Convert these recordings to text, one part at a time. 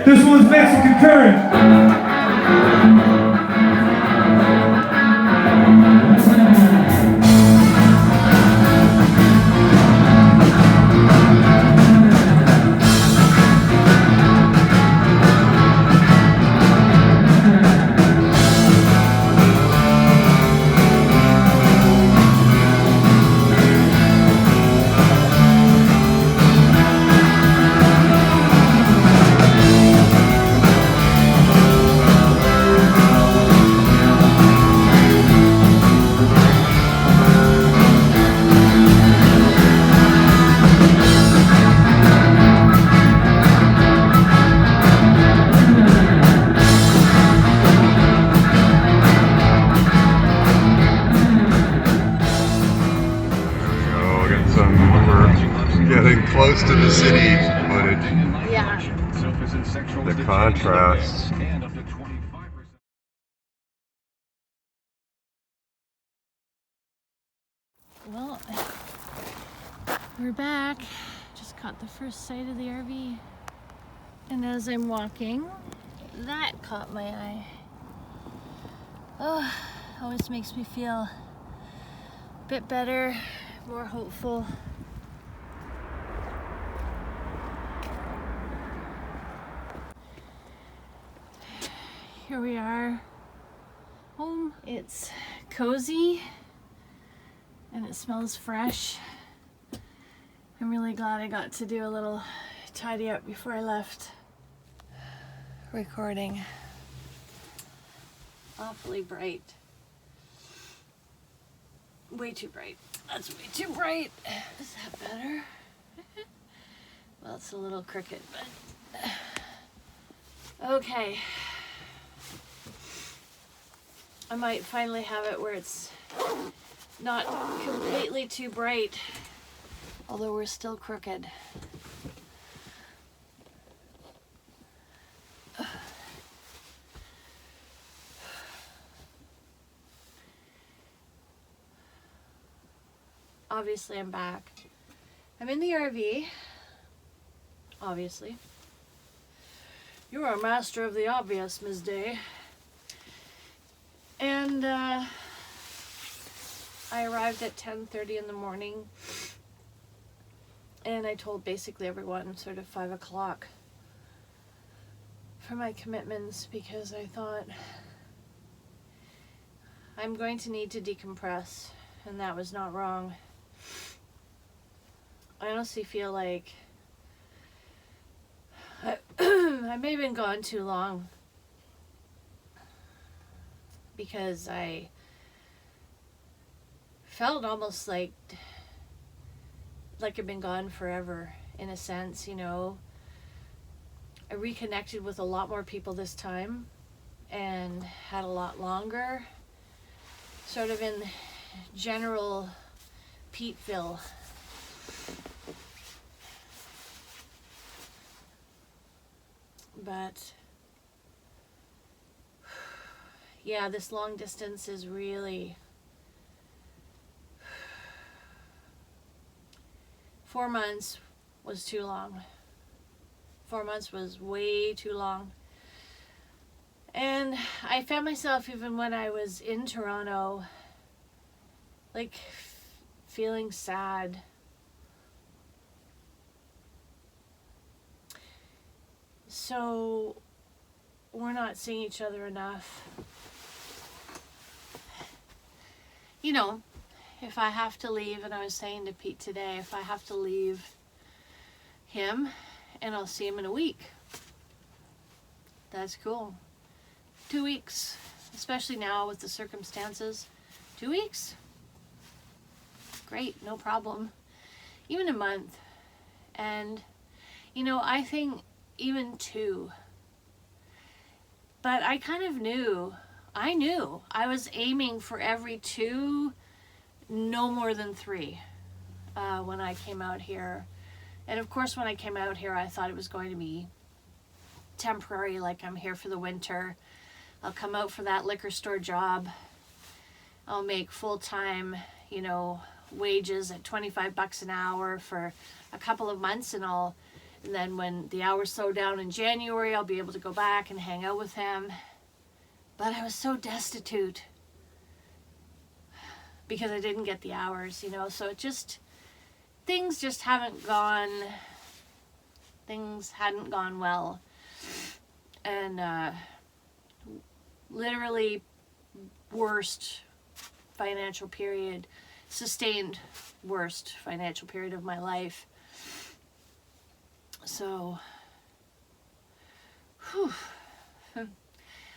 This one's Mexican current. Getting close to the city footage. Yeah. The contrast. Well, we're back. Just caught the first sight of the RV. And as I'm walking, that caught my eye. Oh, always makes me feel a bit better, more hopeful. Here we are, home. It's cozy and it smells fresh. I'm really glad I got to do a little tidy up before I left. Recording. Awfully bright. Way too bright. That's way too bright. Is that better? Well, it's a little crooked, but okay. I might finally have it where it's not completely too bright, although we're still crooked. Obviously, I'm back. I'm in the RV, obviously. You are a master of the obvious, Ms. Day. And I arrived at 10:30 in the morning, and I told basically everyone sort of 5 o'clock for my commitments, because I thought I'm going to need to decompress, and that was not wrong. I honestly feel like I may have been gone too long, because I felt almost like I've been gone forever, in a sense, you know. I reconnected with a lot more people this time and had a lot longer, sort of in general Peteville. But yeah, this long distance is really 4 months was too long. 4 months was way too long. And I found myself, even when I was in Toronto, like feeling sad. So we're not seeing each other enough. You know, if I have to leave, and I was saying to Pete today, if I have to leave him and I'll see him in a week, that's cool. 2 weeks, especially now with the circumstances. 2 weeks? Great, no problem. Even a month. And, you know, I think even 2. But I kind of knew, I was aiming for every 2, no more than 3, when I came out here. And of course, when I came out here, I thought it was going to be temporary, like I'm here for the winter. I'll come out for that liquor store job. I'll make full-time, you know, wages at $25 an hour for a couple of months, and I'll And then when the hours slow down in January, I'll be able to go back and hang out with him. But I was so destitute because I didn't get the hours, you know. So it just, things hadn't gone well. And literally worst financial period, sustained worst financial period of my life. So,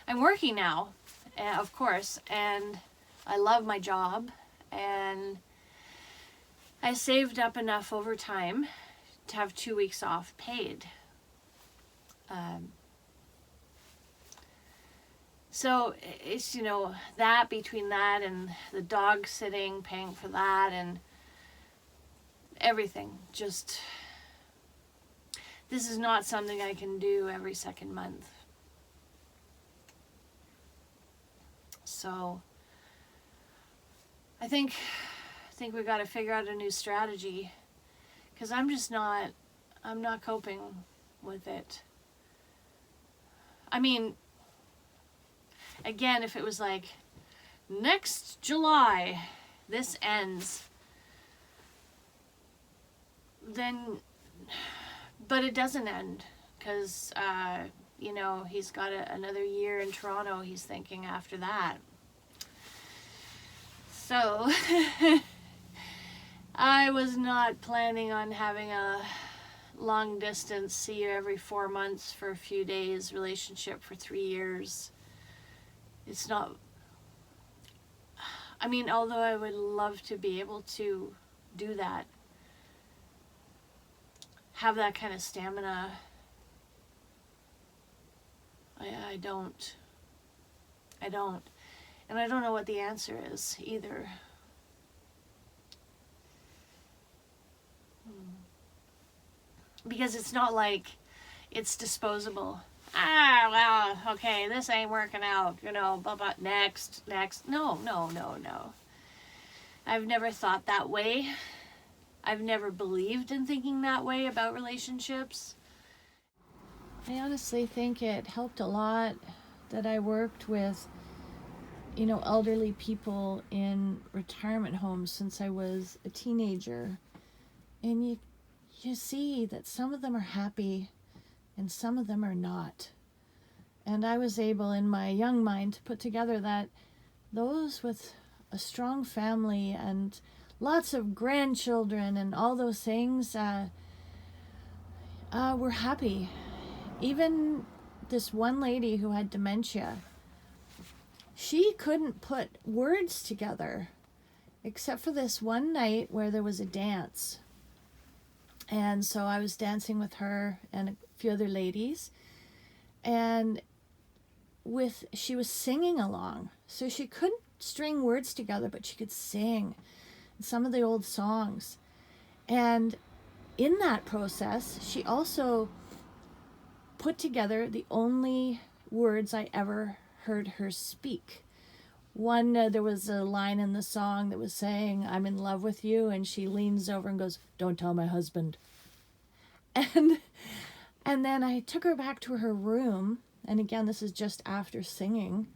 I'm working now, of course, and I love my job, and I saved up enough over time to have 2 weeks off paid. So it's, you know, that between that and the dog sitting, paying for that, and everything, just, this is not something I can do every second month. So I think we got to figure out a new strategy, because I'm not coping with it. I mean, again, if it was like, next July, this ends, then, but it doesn't end, because, you know, he's got another year in Toronto, he's thinking, after that. So, I was not planning on having a long distance, see you every 4 months for a few days relationship for 3 years. It's not, I mean, although I would love to be able to do that, have that kind of stamina, I don't. And I don't know what the answer is either. Because it's not like it's disposable. Well, okay, this ain't working out, you know, blah, blah, next. No. I've never thought that way. I've never believed in thinking that way about relationships. I honestly think it helped a lot that I worked with, you know, elderly people in retirement homes since I was a teenager. And you see that some of them are happy and some of them are not. And I was able in my young mind to put together that those with a strong family and lots of grandchildren and all those things were happy. Even this one lady who had dementia, she couldn't put words together except for this one night where there was a dance. And so I was dancing with her and a few other ladies, and she was singing along. So she couldn't string words together, but she could sing some of the old songs. And in that process, she also put together the only words I ever heard her speak. One, there was a line in the song that was saying, "I'm in love with you," and she leans over and goes, "Don't tell my husband." And then I took her back to her room, and again, this is just after singing,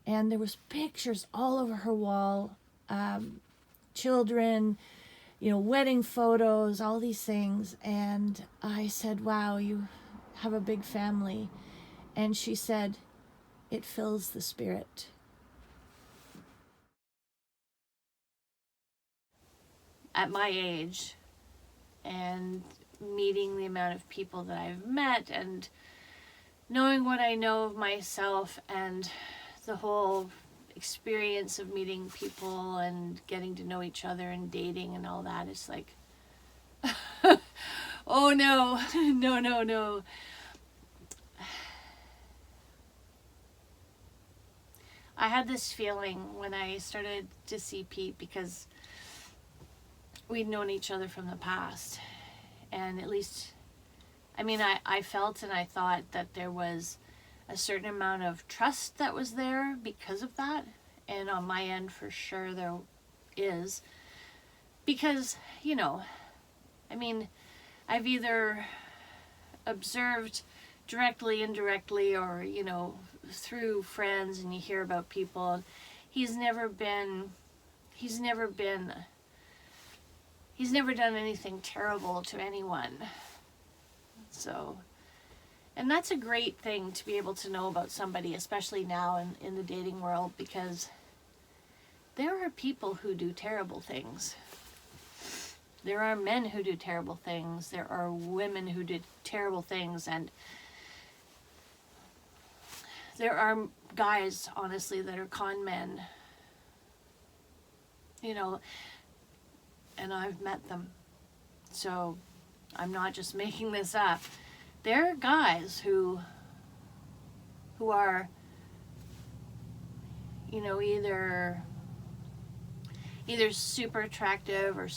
and there was pictures all over her wall, children, you know, wedding photos, all these things. And I said, "Wow, you have a big family." And she said, "It fills the spirit." At my age, and meeting the amount of people that I've met, and knowing what I know of myself, and the whole experience of meeting people and getting to know each other and dating and all that, it's like, oh no, no. I had this feeling when I started to see Pete, because we'd known each other from the past, and at least, I mean, I felt and I thought that there was a certain amount of trust that was there because of that, and on my end for sure there is, because, you know, I mean, I've either observed directly, indirectly, or, you know, through friends, and you hear about people, he's never done anything terrible to anyone. So, and that's a great thing to be able to know about somebody, especially now in the dating world, because there are people who do terrible things. There are men who do terrible things. There are women who do terrible things. And there are guys, honestly, that are con men. You know, and I've met them. So I'm not just making this up. There are guys who are, you know, either super attractive or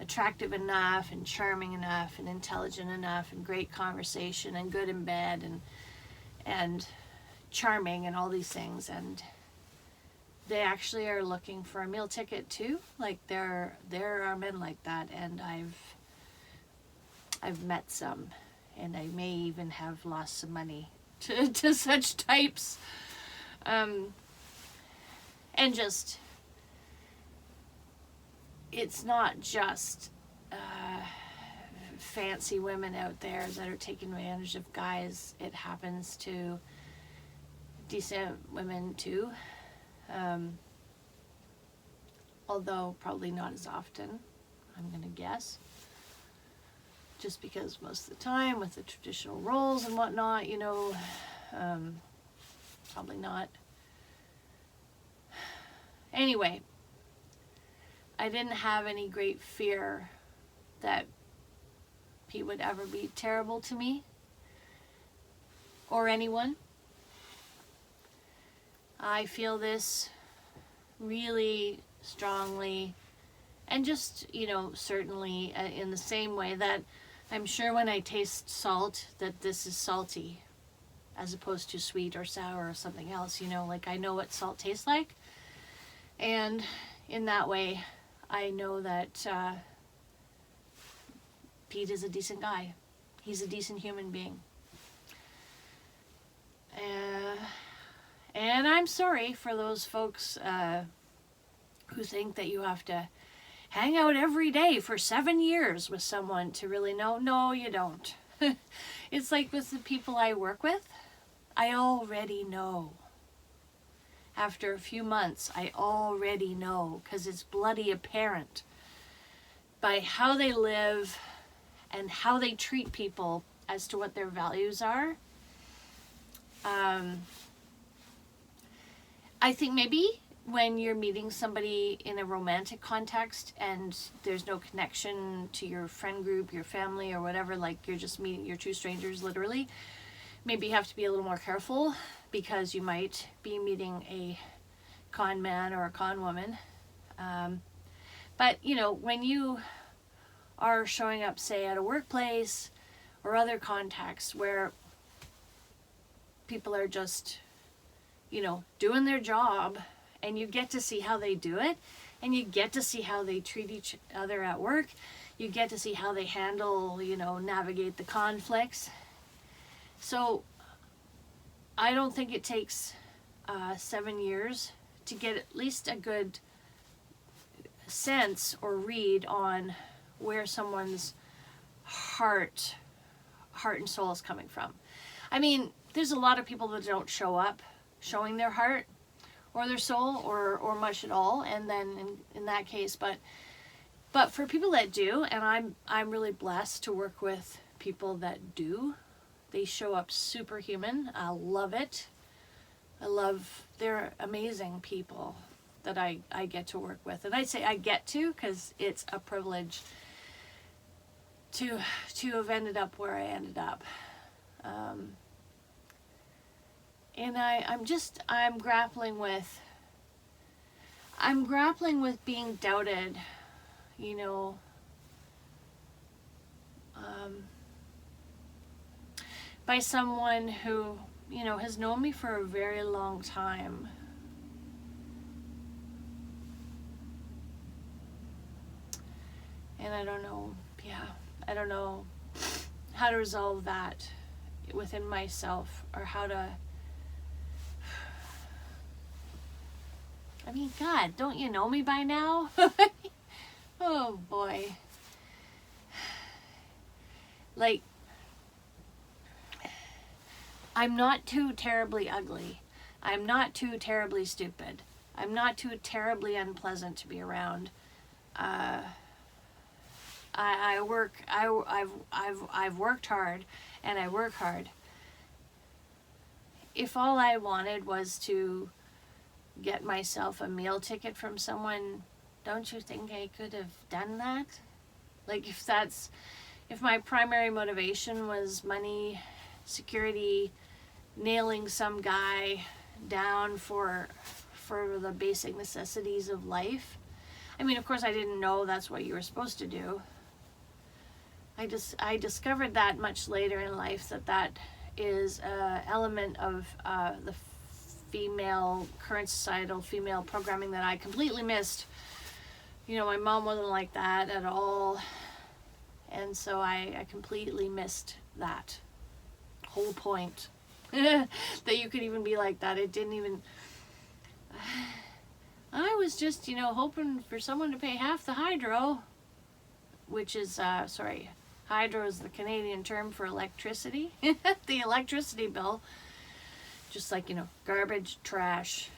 attractive enough and charming enough and intelligent enough and great conversation and good in bed and charming and all these things, and they actually are looking for a meal ticket too. Like there are men like that, and I've met some, and I may even have lost some money to such types, and just, it's not just fancy women out there that are taking advantage of guys. It happens to decent women too, although probably not as often, I'm gonna guess, just because most of the time with the traditional roles and whatnot, you know, probably not. Anyway, I didn't have any great fear that Pete would ever be terrible to me or anyone. I feel this really strongly, and just, you know, certainly in the same way that I'm sure when I taste salt that this is salty as opposed to sweet or sour or something else, you know, like I know what salt tastes like, and in that way I know that Pete is a decent guy. He's a decent human being. And I'm sorry for those folks who think that you have to hang out every day for 7 years with someone to really know. No, you don't. It's like with the people I work with, I already know. After a few months, I already know, because it's bloody apparent by how they live and how they treat people as to what their values are. I think maybe when you're meeting somebody in a romantic context and there's no connection to your friend group, your family, or whatever, like you're just meeting your two strangers literally, maybe you have to be a little more careful, because you might be meeting a con man or a con woman. But, you know, when you are showing up, say, at a workplace or other contexts where people are just, you know, doing their job, and you get to see how they do it, and you get to see how they treat each other at work, you get to see how they handle, you know, navigate the conflicts. So I don't think it takes 7 years to get at least a good sense or read on where someone's heart and soul is coming from. I mean, there's a lot of people that don't show up showing their heart or their soul or much at all, and then in that case, but for people that do, and I'm really blessed to work with people that do, they show up superhuman. I love it. They're amazing people that I get to work with, and I say I get to because it's a privilege to have ended up where I ended up. And I'm grappling with being doubted, you know, by someone who, you know, has known me for a very long time. And I don't know resolve that within myself, or how to, I mean, God, don't you know me by now? Oh boy. Like, I'm not too terribly ugly. I'm not too terribly stupid. I'm not too terribly unpleasant to be around. I've worked hard, and I work hard. If all I wanted was to get myself a meal ticket from someone, don't you think I could have done that? Like, if my primary motivation was money, security, nailing some guy down for the basic necessities of life. I mean, of course, I didn't know that's what you were supposed to do. I discovered that much later in life, that is an element of the current societal female programming that I completely missed. You know, my mom wasn't like that at all. And so I completely missed that whole point. That you could even be like that. It didn't even... I was just, hoping for someone to pay half the hydro, which is, hydro is the Canadian term for electricity. The electricity bill. Just like, garbage, trash.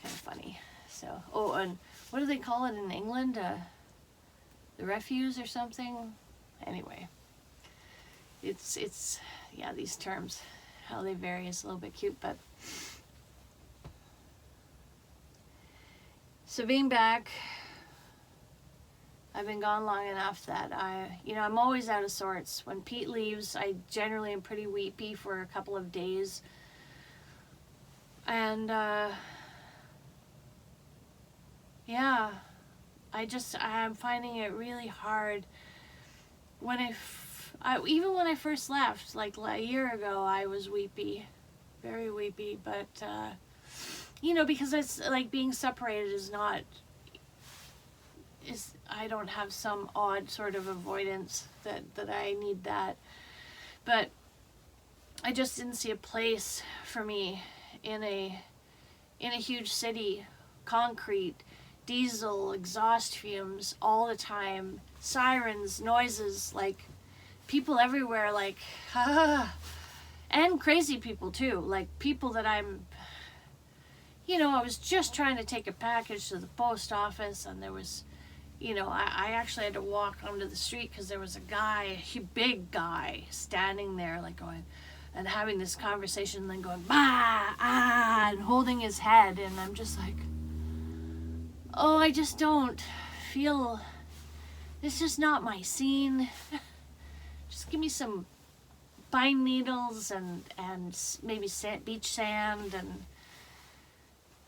Kind of funny. So, and what do they call it in England? The refuse or something? Anyway. It's yeah, these terms, how they vary is a little bit cute, but... So being back, I've been gone long enough that I'm always out of sorts. When Pete leaves, I generally am pretty weepy for a couple of days. And, yeah, I'm finding it really hard. Even when I first left, like a year ago, I was weepy, very weepy, but, because it's like being separated I don't have some odd sort of avoidance that I need that. But I just didn't see a place for me in a huge city, concrete, diesel, exhaust fumes all the time, sirens, noises, like people everywhere, like, and crazy people too, like people that I'm, I was just trying to take a package to the post office, and there was, I actually had to walk onto the street because there was a big guy, standing there, like going, and having this conversation, and then going, and holding his head, and I'm just like, oh, I just don't feel, this is not my scene. Just give me some pine needles and maybe beach sand, and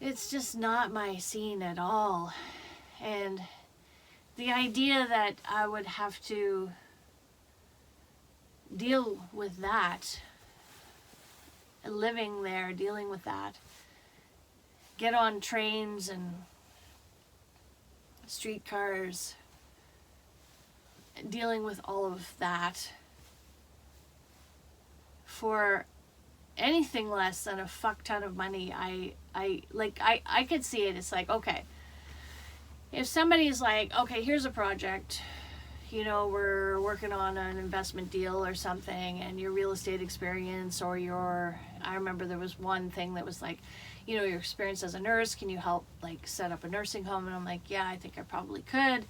it's just not my scene at all. And the idea that I would have to deal with that, living there, dealing with that, get on trains and streetcars, dealing with all of that for anything less than a fuck ton of money, I could see it. It's like, okay, if somebody's like, okay, here's a project, we're working on an investment deal or something, and your real estate experience, or I remember there was one thing that was like, your experience as a nurse, can you help like set up a nursing home? And I'm like, yeah, I think I probably could.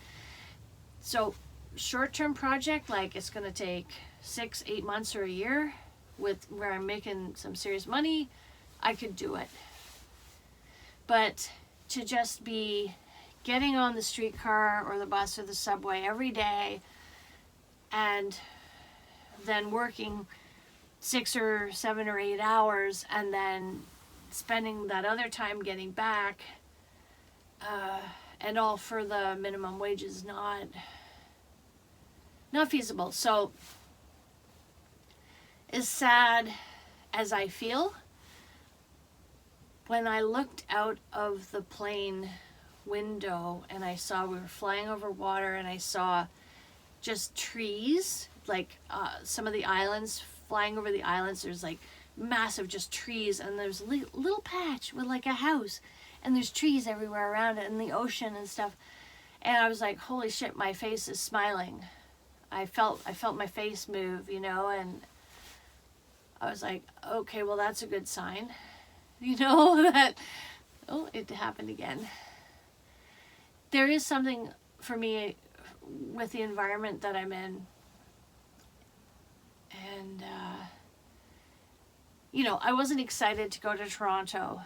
So short-term project, like it's going to take 6-8 months or a year, where I'm making some serious money, I could do it. But to just be getting on the streetcar or the bus or the subway every day, and then working 6 or 7 or 8 hours, and then spending that other time getting back, and all for the minimum wage is not feasible. So as sad as I feel, when I looked out of the plane window and I saw we were flying over water, and I saw just trees like some of the islands, flying over the islands, there's like massive just trees, and there's a little patch with like a house, and there's trees everywhere around it, and the ocean and stuff. And I was like, holy shit, my face is smiling. I felt my face move, you know, and I was like, okay, well, that's a good sign, you know, that, oh, it happened again. There is something for me with the environment that I'm in. And, you know, I wasn't excited to go to Toronto,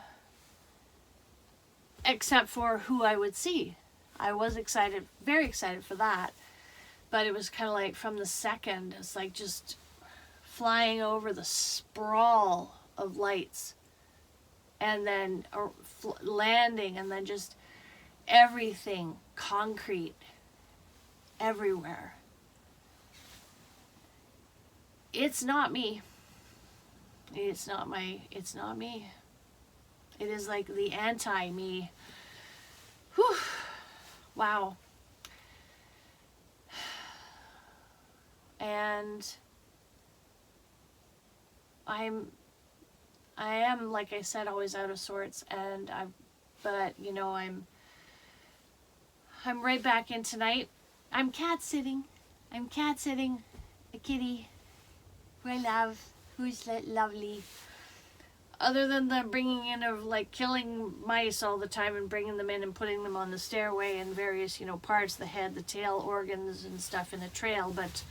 except for who I would see. I was excited, very excited for that. But it was kind of like from the second, it's like just flying over the sprawl of lights, and then landing, and then just everything concrete everywhere. It's not me. It's not me. It is like the anti-me. Whew. Wow. And I am, like I said, always out of sorts, and but you know, I'm right back in tonight. I'm cat sitting a kitty who I love, who's lovely. Other than the bringing in of like killing mice all the time and bringing them in and putting them on the stairway and various, you know, parts, the head, the tail, organs and stuff in a trail, but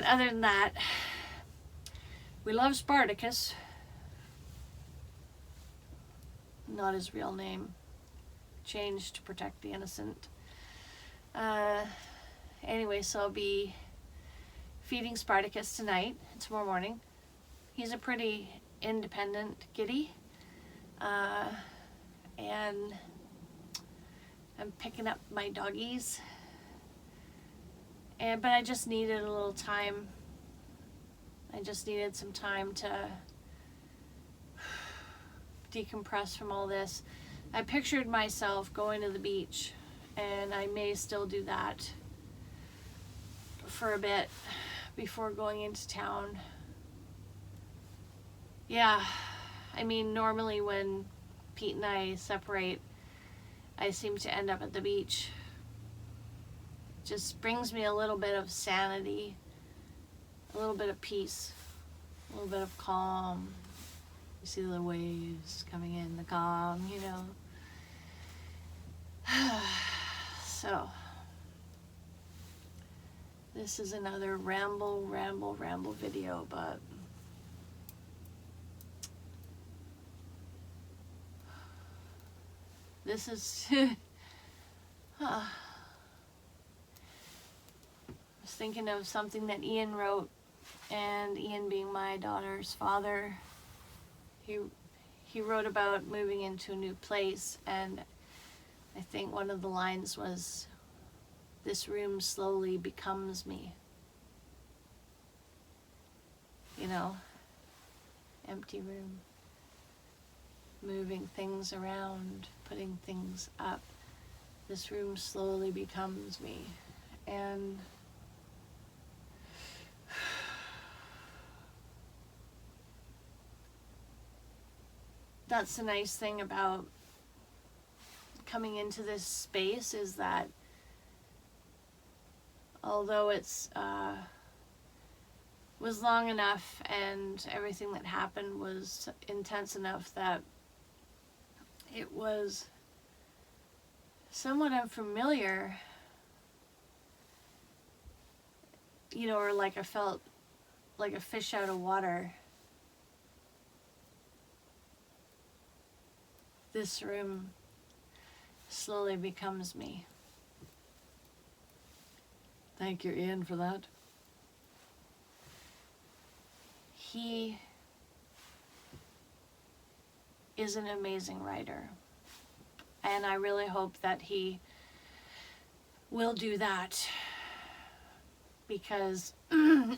other than that, we love Spartacus. Not his real name. Changed to protect the innocent. Anyway, so I'll be feeding Spartacus tonight, tomorrow morning. He's a pretty independent kitty. And I'm picking up my doggies. But I just needed a little time. I just needed some time to decompress from all this. I pictured myself going to the beach, and I may still do that for a bit before going into town. Yeah, I mean, normally when Pete and I separate, I seem to end up at the beach. Just brings me a little bit of sanity, a little bit of peace, a little bit of calm. You see the waves coming in, the calm, you know. So, this is another ramble video, but this is I was thinking of something that Ian wrote, and Ian being my daughter's father, he wrote about moving into a new place, and I think one of the lines was, "This room slowly becomes me." You know, empty room, moving things around, putting things up. This room slowly becomes me. And that's the nice thing about coming into this space, is that although it's was long enough and everything that happened was intense enough that it was somewhat unfamiliar, you know, or like I felt like a fish out of water. This room slowly becomes me. Thank you, Ian, for that. He is an amazing writer, and I really hope that he will do that, because I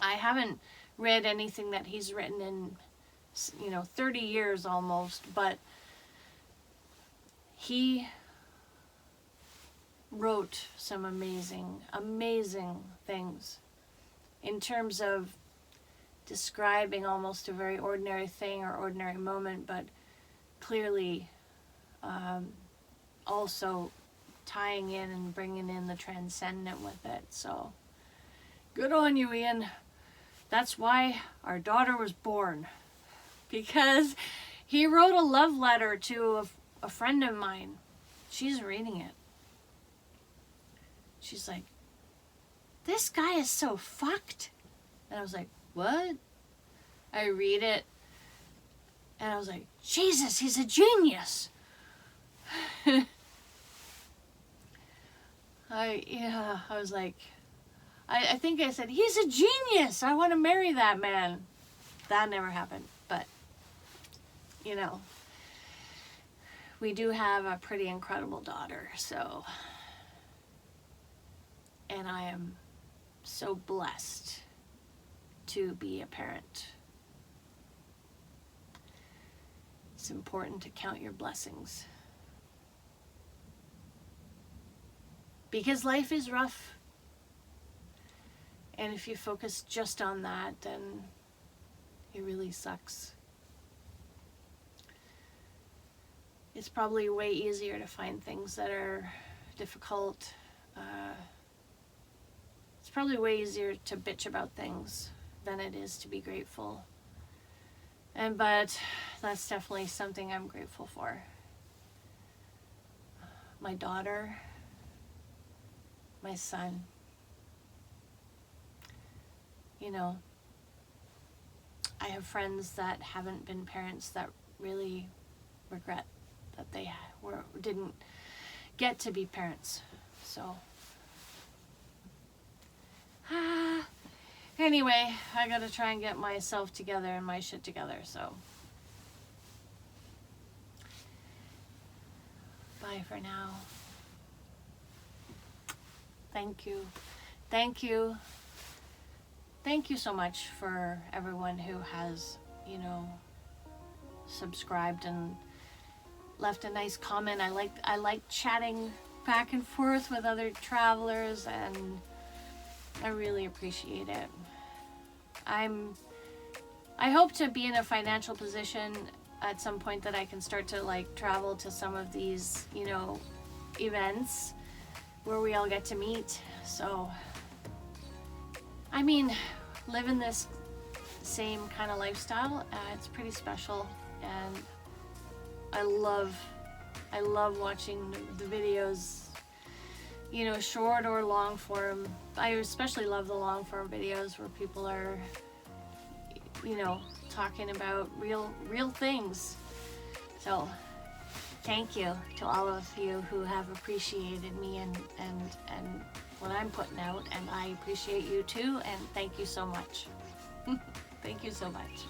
haven't read anything that he's written in, you know, 30 years almost, but he wrote some amazing, amazing things in terms of describing almost a very ordinary thing or ordinary moment, but clearly also tying in and bringing in the transcendent with it. So good on you, Ian. That's why our daughter was born, because he wrote a love letter to a friend of mine. She's reading it. She's like, this guy is so fucked. And I was like, what? I read it and I was like, Jesus, he's a genius. I was like, I think I said, he's a genius. I want to marry that man. That never happened. But, you know, we do have a pretty incredible daughter. So, and I am so blessed to be a parent. It's important to count your blessings, because life is rough, and if you focus just on that, then it really sucks. It's probably way easier to find things that are difficult. It's probably way easier to bitch about things than it is to be grateful. But that's definitely something I'm grateful for. My daughter, my son. You know, I have friends that haven't been parents that really regret that they didn't get to be parents. So, anyway, I gotta try and get myself together and my shit together, so. Bye for now. Thank you. Thank you. Thank you so much for everyone who has, you know, subscribed and left a nice comment. I like chatting back and forth with other travelers, and I really appreciate it. I hope to be in a financial position at some point that I can start to like travel to some of these, you know, events where we all get to meet. So, I mean, living this same kind of lifestyle, it's pretty special, and I love watching the videos, you know, short or long form. I especially love the long form videos where people are, you know, talking about real things. So thank you to all of you who have appreciated me and what I'm putting out, and I appreciate you too, and thank you so much. Thank you so much.